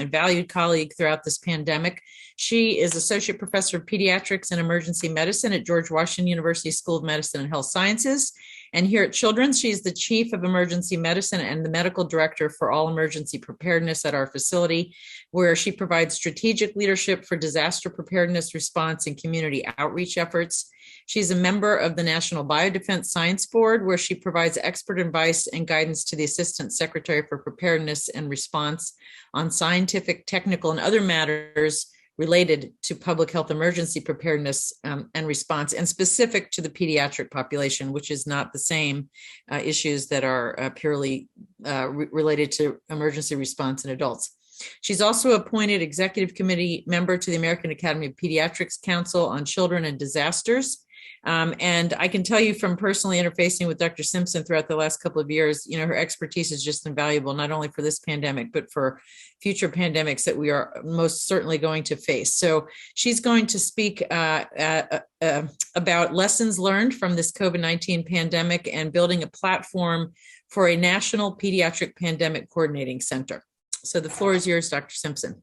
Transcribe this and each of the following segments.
and valued colleague throughout this pandemic. She is Associate Professor of Pediatrics and Emergency Medicine at George Washington University School of Medicine and Health Sciences. And here at Children's, she's the Chief of Emergency Medicine and the Medical Director for all emergency preparedness at our facility, where she provides strategic leadership for disaster preparedness response and community outreach efforts. She's a member of the National Biodefense Science Board, where she provides expert advice and guidance to the Assistant Secretary for Preparedness and Response on scientific, technical, and other matters related to public health emergency preparedness and response, and specific to the pediatric population, which is not the same issues that are purely related to emergency response in adults. She's also appointed executive committee member to the American Academy of Pediatrics Council on Children and Disasters. And I can tell you from personally interfacing with Dr. Simpson throughout the last couple of years, her expertise is just invaluable, not only for this pandemic, but for future pandemics that we are most certainly going to face. So she's going to speak about lessons learned from this COVID-19 pandemic and building a platform for a national pediatric pandemic coordinating center. So the floor is yours, Dr. Simpson.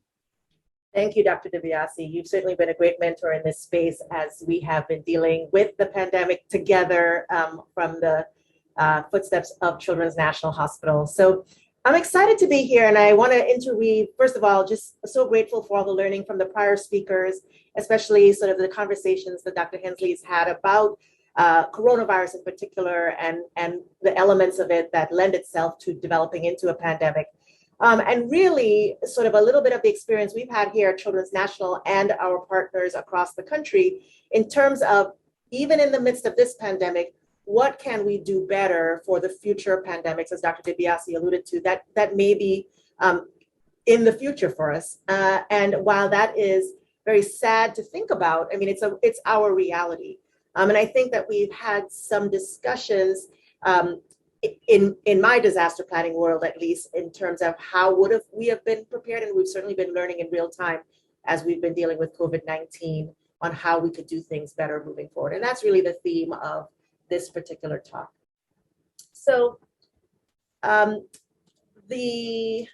Thank you, Dr. DiBiase. You've certainly been a great mentor in this space as we have been dealing with the pandemic together from the footsteps of Children's National Hospital. So I'm excited to be here, and I want to interweave, first of all, just so grateful for all the learning from the prior speakers, especially sort of the conversations that Dr. Hensley has had about coronavirus in particular and the elements of it that lend itself to developing into a pandemic. And really sort of a little bit of the experience we've had here at Children's National and our partners across the country in terms of, even in the midst of this pandemic, what can we do better for the future pandemics, as Dr. DiBiase alluded to, that may be in the future for us. And while that is very sad to think about, I mean, it's our reality. And I think that we've had some discussions in my disaster planning world, at least, in terms of how we have been prepared, and we've certainly been learning in real time as we've been dealing with COVID-19 on how we could do things better moving forward. And that's really the theme of this particular talk. So the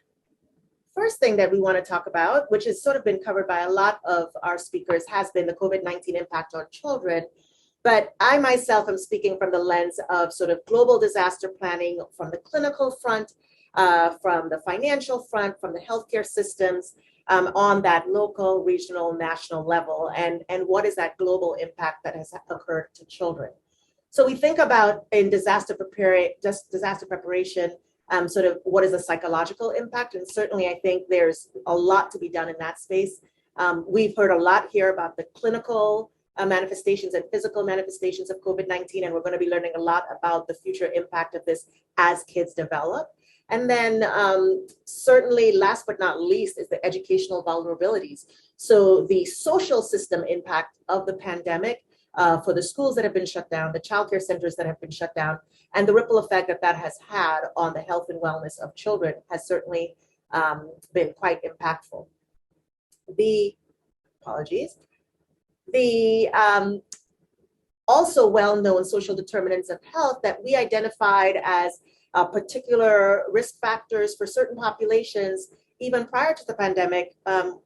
first thing that we want to talk about, which has sort of been covered by a lot of our speakers, has been the COVID-19 impact on children. But I myself am speaking from the lens of sort of global disaster planning from the clinical front, from the financial front, from the healthcare systems, on that local, regional, national level, and what is that global impact that has occurred to children. So we think about in disaster preparation, sort of what is the psychological impact, and certainly I think there's a lot to be done in that space. We've heard a lot here about the clinical manifestations and physical manifestations of COVID-19, and we're going to be learning a lot about the future impact of this as kids develop. And then certainly last but not least is the educational vulnerabilities. So the social system impact of the pandemic for the schools that have been shut down, the childcare centers that have been shut down, and the ripple effect that has had on the health and wellness of children has certainly been quite impactful. The also well-known social determinants of health that we identified as particular risk factors for certain populations, even prior to the pandemic,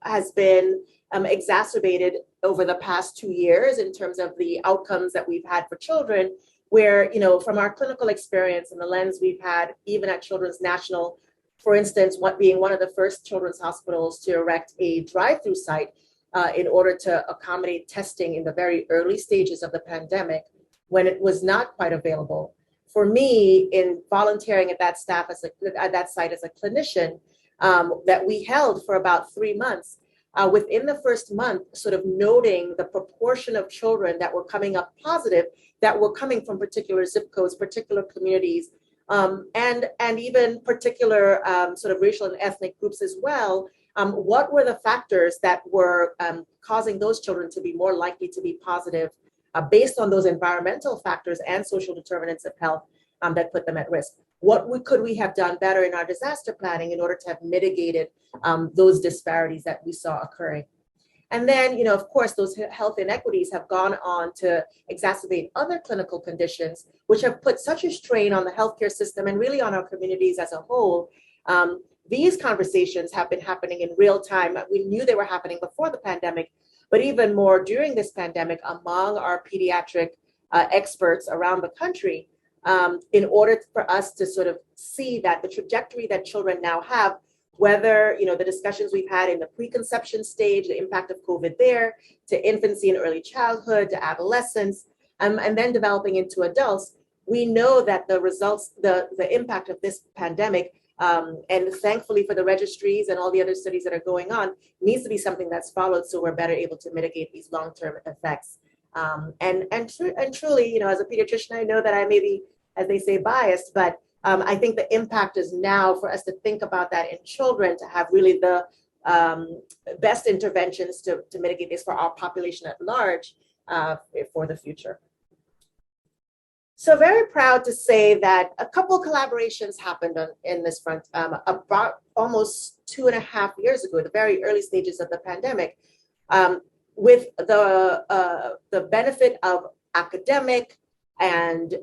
has been exacerbated over the past 2 years in terms of the outcomes that we've had for children, where, from our clinical experience and the lens we've had, even at Children's National, for instance, being one of the first children's hospitals to erect a drive-through site in order to accommodate testing in the very early stages of the pandemic when it was not quite available. For me, in volunteering at that site as a clinician that we held for about 3 months, within the first month, sort of noting the proportion of children that were coming up positive, that were coming from particular zip codes, particular communities, and even particular sort of racial and ethnic groups as well. What were the factors that were causing those children to be more likely to be positive based on those environmental factors and social determinants of health that put them at risk? What could we have done better in our disaster planning in order to have mitigated those disparities that we saw occurring? And then, of course, those health inequities have gone on to exacerbate other clinical conditions, which have put such a strain on the healthcare system and really on our communities as a whole, these conversations have been happening in real time. We knew they were happening before the pandemic, but even more during this pandemic among our pediatric experts around the country, in order for us to sort of see that the trajectory that children now have, whether, the discussions we've had in the preconception stage, the impact of COVID there, to infancy and early childhood, to adolescence, and then developing into adults, we know that the results, the impact of this pandemic, and thankfully for the registries and all the other studies that are going on, needs to be something that's followed so we're better able to mitigate these long-term effects. And truly, as a pediatrician, I know that I may be, as they say, biased, but I think the impact is now for us to think about that in children, to have really the best interventions to mitigate this for our population at large for the future. So very proud to say that a couple collaborations happened in this front about almost 2.5 years ago, the very early stages of the pandemic, with the benefit of academic and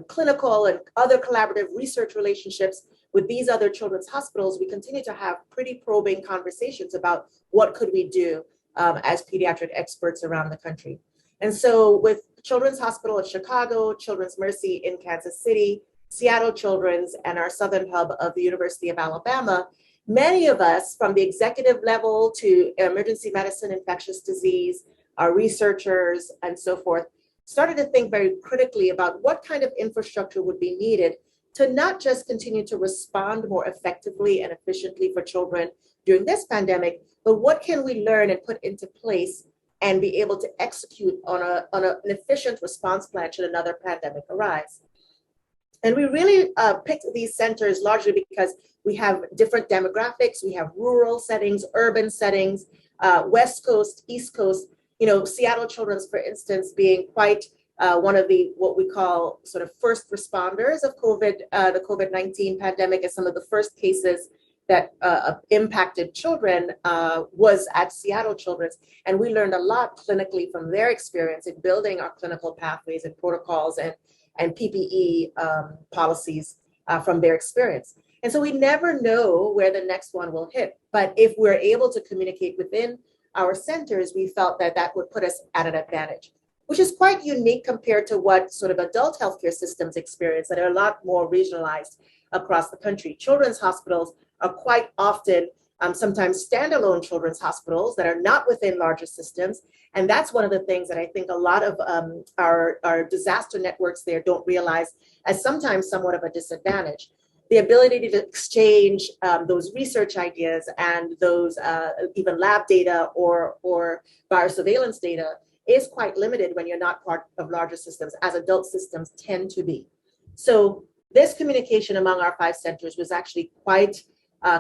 clinical and other collaborative research relationships with these other children's hospitals. We continue to have pretty probing conversations about what could we do as pediatric experts around the country. And so with Children's Hospital of Chicago, Children's Mercy in Kansas City, Seattle Children's, and our southern hub of the University of Alabama, many of us from the executive level to emergency medicine, infectious disease, our researchers, and so forth, started to think very critically about what kind of infrastructure would be needed to not just continue to respond more effectively and efficiently for children during this pandemic, but what can we learn and put into place and be able to execute on an efficient response plan should another pandemic arise. And we really picked these centers largely because we have different demographics. We have rural settings, urban settings, West Coast, East Coast. Seattle Children's, for instance, being quite one of the what we call sort of first responders of the COVID-19 pandemic, as some of the first cases that impacted children was at Seattle Children's. And we learned a lot clinically from their experience in building our clinical pathways and protocols and PPE policies from their experience. And so we never know where the next one will hit. But if we're able to communicate within our centers, we felt that that would put us at an advantage, which is quite unique compared to what sort of adult healthcare systems experience that are a lot more regionalized across the country. Children's hospitals are quite often sometimes standalone children's hospitals that are not within larger systems. And that's one of the things that I think a lot of our disaster networks there don't realize as sometimes somewhat of a disadvantage. The ability to exchange those research ideas and those even lab data or biosurveillance data is quite limited when you're not part of larger systems, as adult systems tend to be. So this communication among our 5 centers was actually quite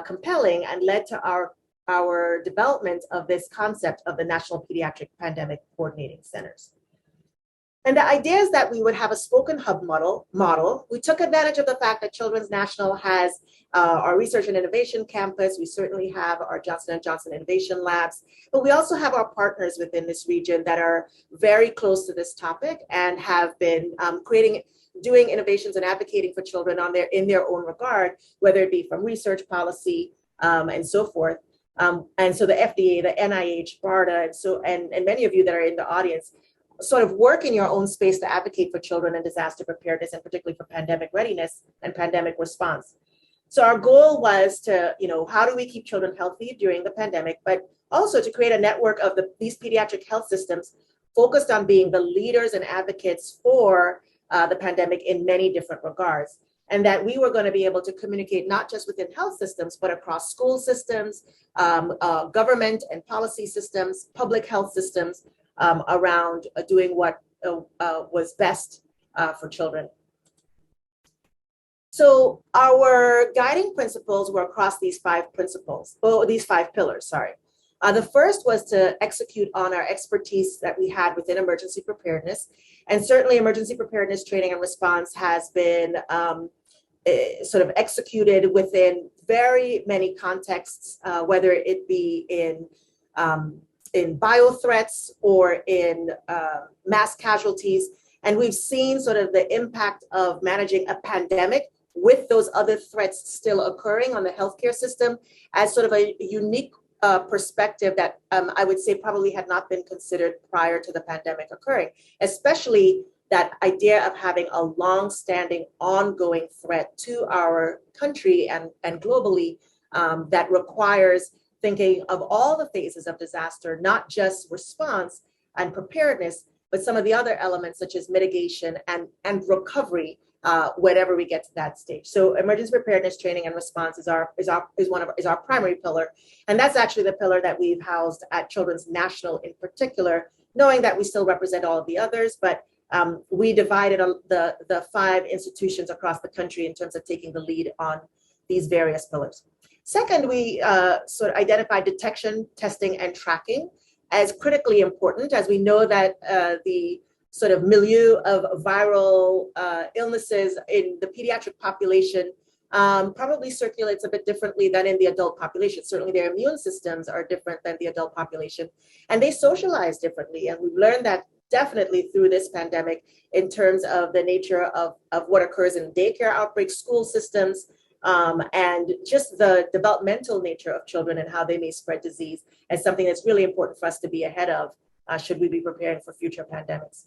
compelling and led to our development of this concept of the National Pediatric Pandemic Coordinating Centers. And the idea is that we would have a spoken hub model. We took advantage of the fact that Children's National has our research and innovation campus. We certainly have our Johnson & Johnson Innovation Labs, but we also have our partners within this region that are very close to this topic and have been doing innovations and advocating for children in their own regard, whether it be from research policy and so forth. And so the FDA, the NIH, BARDA, and many of you that are in the audience sort of work in your own space to advocate for children and disaster preparedness, and particularly for pandemic readiness and pandemic response. So our goal was to, how do we keep children healthy during the pandemic, but also to create a network of these pediatric health systems focused on being the leaders and advocates for the pandemic in many different regards. And that we were going to be able to communicate not just within health systems, but across school systems, government and policy systems, public health systems, around doing what was best for children. So our guiding principles were across these 5 pillars, sorry. The first was to execute on our expertise that we had within emergency preparedness. And certainly emergency preparedness training and response has been sort of executed within very many contexts, whether it be in biothreats or in mass casualties. And we've seen sort of the impact of managing a pandemic with those other threats still occurring on the healthcare system as sort of a unique perspective that I would say probably had not been considered prior to the pandemic occurring, especially that idea of having a long-standing, ongoing threat to our country and globally that requires thinking of all the phases of disaster, not just response and preparedness, but some of the other elements such as mitigation and recovery whenever we get to that stage. So emergency preparedness training and response is our primary pillar. And that's actually the pillar that we've housed at Children's National in particular, knowing that we still represent all of the others, but we divided the 5 institutions across the country in terms of taking the lead on these various pillars. Second, we sort of identified detection, testing, and tracking as critically important, as we know that the sort of milieu of viral illnesses in the pediatric population probably circulates a bit differently than in the adult population. Certainly their immune systems are different than the adult population, and they socialize differently. And we've learned that definitely through this pandemic in terms of the nature of what occurs in daycare outbreaks, school systems, and just the developmental nature of children and how they may spread disease as something that's really important for us to be ahead of should we be preparing for future pandemics.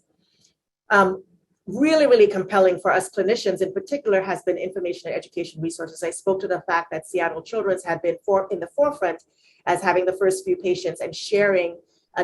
Really, really compelling for us clinicians in particular has been information and education resources. I spoke to the fact that Seattle Children's had been in the forefront as having the first few patients and sharing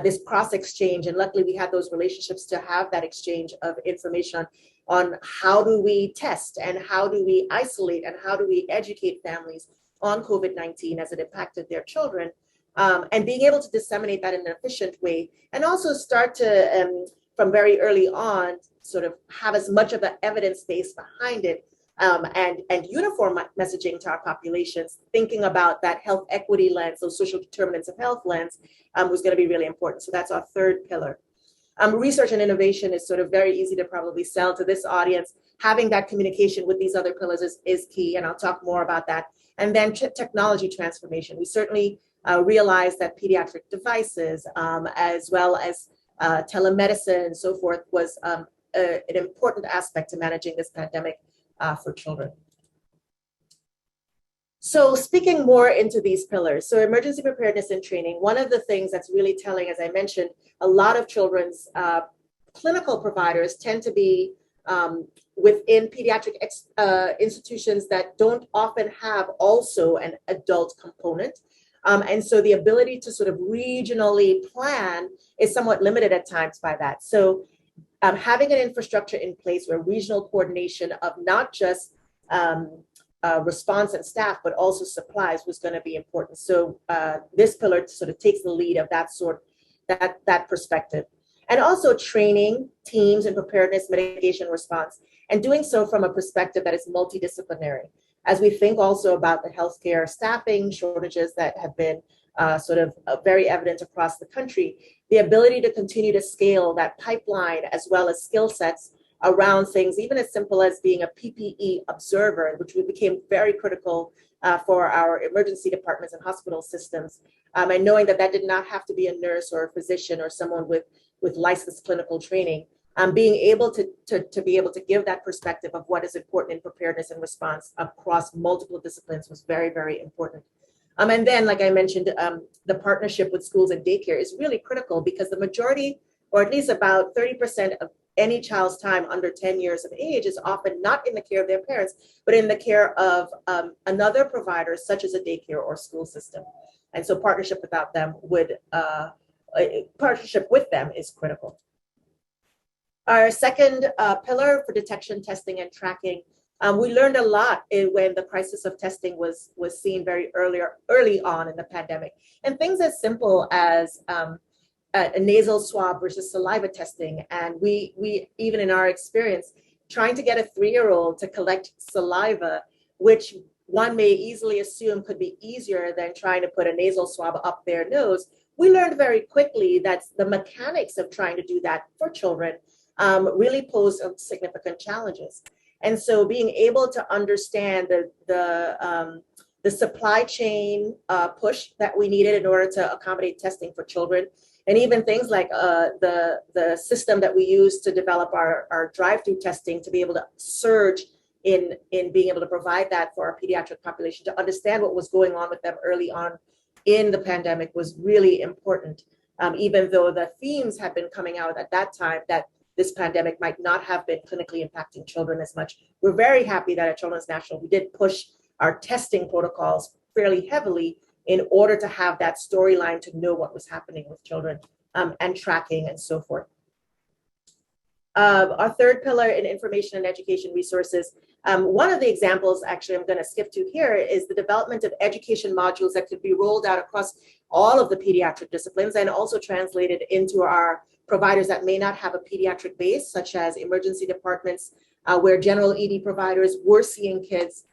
this cross exchange. And luckily we had those relationships to have that exchange of information on how do we test and how do we isolate and how do we educate families on COVID-19 as it impacted their children, and being able to disseminate that in an efficient way and also start to, from very early on, sort of have as much of the evidence base behind it and uniform messaging to our populations, thinking about that health equity lens, those social determinants of health lens, was going to be really important. So that's our third pillar. Research and innovation is sort of very easy to probably sell to this audience. Having that communication with these other pillars is key, and I'll talk more about that. And then technology transformation. We certainly realized that pediatric devices, as well as telemedicine and so forth, was an important aspect to managing this pandemic for children. So speaking more into these pillars, so emergency preparedness and training, one of the things that's really telling, as I mentioned, a lot of children's clinical providers tend to be within pediatric institutions that don't often have also an adult component. And so the ability to sort of regionally plan is somewhat limited at times by that. So having an infrastructure in place where regional coordination of not just response and staff, but also supplies was going to be important. So this pillar sort of takes the lead of that perspective. And also training teams in preparedness, mitigation, response, and doing so from a perspective that is multidisciplinary. As we think also about the healthcare staffing shortages that have been sort of very evident across the country, the ability to continue to scale that pipeline as well as skill sets around things, even as simple as being a PPE observer, which became very critical for our emergency departments and hospital systems. And knowing that did not have to be a nurse or a physician or someone with licensed clinical training, being able to be able to give that perspective of what is important in preparedness and response across multiple disciplines was very, very important. And then, like I mentioned, the partnership with schools and daycare is really critical because the majority, or at least about 30% of any child's time under 10 years of age is often not in the care of their parents, but in the care of another provider, such as a daycare or school system. And so partnership with them is critical. Our second pillar for detection, testing, and tracking. We learned a lot when the crisis of testing was seen very early on in the pandemic. And things as simple as a nasal swab versus saliva testing. And we even in our experience, trying to get a 3-year-old to collect saliva, which one may easily assume could be easier than trying to put a nasal swab up their nose. We learned very quickly that the mechanics of trying to do that for children really pose significant challenges. And so being able to understand the supply chain push that we needed in order to accommodate testing for children, and even things like the system that we use to develop our drive-through testing to be able to surge in being able to provide that for our pediatric population, to understand what was going on with them early on in the pandemic was really important. Even though the themes had been coming out at that time that this pandemic might not have been clinically impacting children as much. We're very happy that at Children's National, we did push our testing protocols fairly heavily in order to have that storyline to know what was happening with children and tracking and so forth. Our third pillar in information and education resources, one of the examples, actually, I'm going to skip to here, is the development of education modules that could be rolled out across all of the pediatric disciplines and also translated into our providers that may not have a pediatric base, such as emergency departments, where general ED providers were seeing kids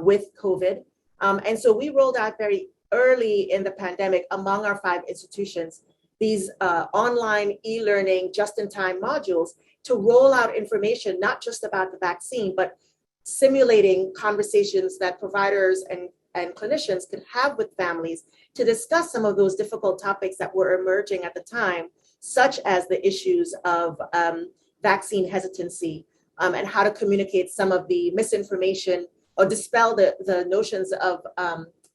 with COVID. And so we rolled out very early in the pandemic among our 5 institutions these online e-learning just-in-time modules to roll out information, not just about the vaccine, but simulating conversations that providers and clinicians could have with families to discuss some of those difficult topics that were emerging at the time, such as the issues of vaccine hesitancy and how to communicate some of the misinformation or dispel the notions of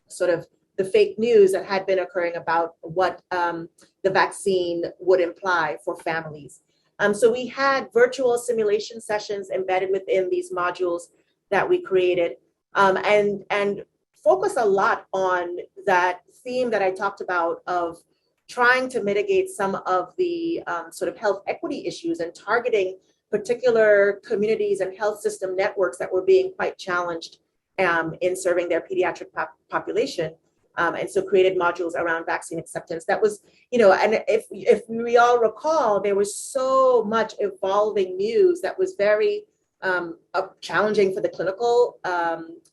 sort of the fake news that had been occurring about what the vaccine would imply for families. So we had virtual simulation sessions embedded within these modules that we created and focus a lot on that theme that I talked about of trying to mitigate some of the sort of health equity issues and targeting particular communities and health system networks that were being quite challenged in serving their pediatric population. And so created modules around vaccine acceptance. That was, and if we all recall, there was so much evolving news that was very challenging for the clinical,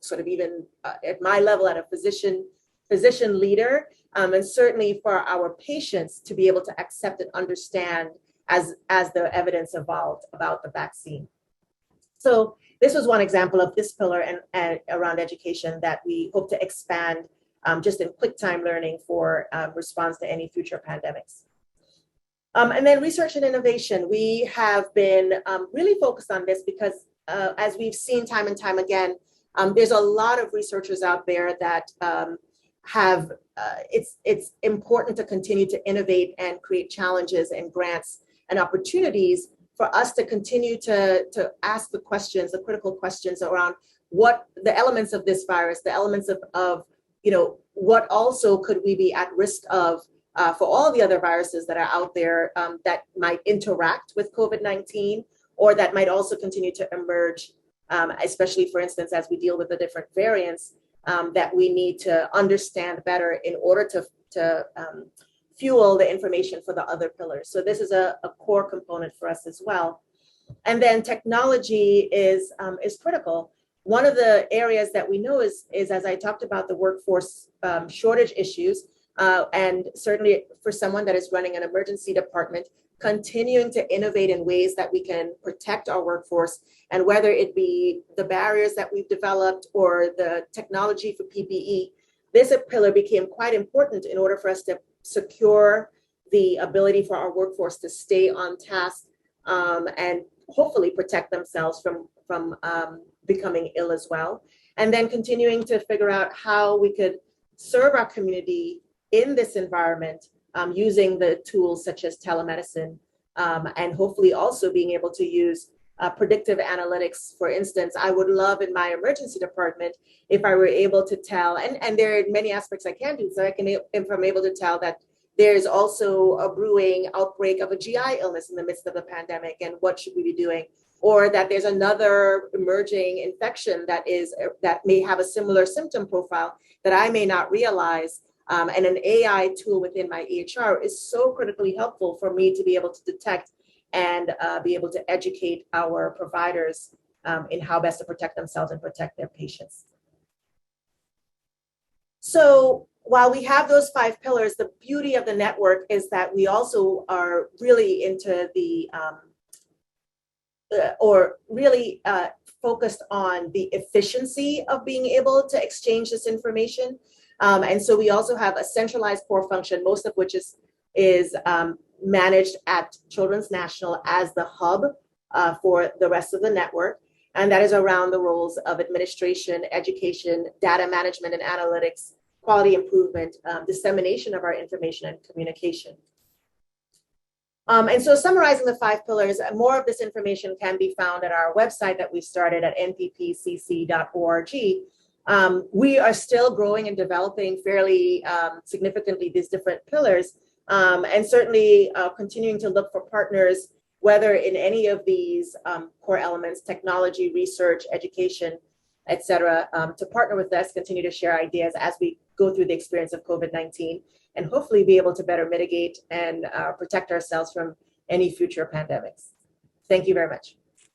sort of even at my level, at a physician leader, and certainly for our patients to be able to accept and understand as the evidence evolved about the vaccine. So this was one example of this pillar and around education that we hope to expand just in quick time learning for response to any future pandemics. And then research and innovation. We have been really focused on this because as we've seen time and time again, there's a lot of researchers out there that have, it's important to continue to innovate and create challenges and grants and opportunities for us to continue to ask the questions, the critical questions around what the elements of this virus, the elements of what also could we be at risk of for all the other viruses that are out there that might interact with COVID-19 or that might also continue to emerge, especially, for instance, as we deal with the different variants that we need to understand better in order to fuel the information for the other pillars. So this is a core component for us as well. And then technology is critical. One of the areas that we know is as I talked about, the workforce shortage issues, and certainly for someone that is running an emergency department, continuing to innovate in ways that we can protect our workforce, and whether it be the barriers that we've developed or the technology for PPE, this pillar became quite important in order for us to secure the ability for our workforce to stay on task and hopefully protect themselves from becoming ill as well. And then continuing to figure out how we could serve our community in this environment using the tools such as telemedicine and hopefully also being able to use predictive analytics. For instance, I would love in my emergency department if I were able to tell, and there are many aspects I can do, so if I'm able to tell that there's also a brewing outbreak of a GI illness in the midst of the pandemic, and what should we be doing? Or that there's another emerging infection that may have a similar symptom profile that I may not realize. And an AI tool within my EHR is so critically helpful for me to be able to detect and be able to educate our providers in how best to protect themselves and protect their patients. So while we have those 5 pillars, the beauty of the network is that we also are really into the focused on the efficiency of being able to exchange this information. And so we also have a centralized core function, most of which is managed at Children's National as the hub for the rest of the network. And that is around the roles of administration, education, data management and analytics, quality improvement, dissemination of our information and communication. And so summarizing the 5 pillars, more of this information can be found at our website that we started at nppcc.org. We are still growing and developing fairly significantly these different pillars, and certainly continuing to look for partners, whether in any of these core elements, technology, research, education, et cetera, to partner with us, continue to share ideas as we go through the experience of COVID-19, and hopefully be able to better mitigate and protect ourselves from any future pandemics. Thank you very much.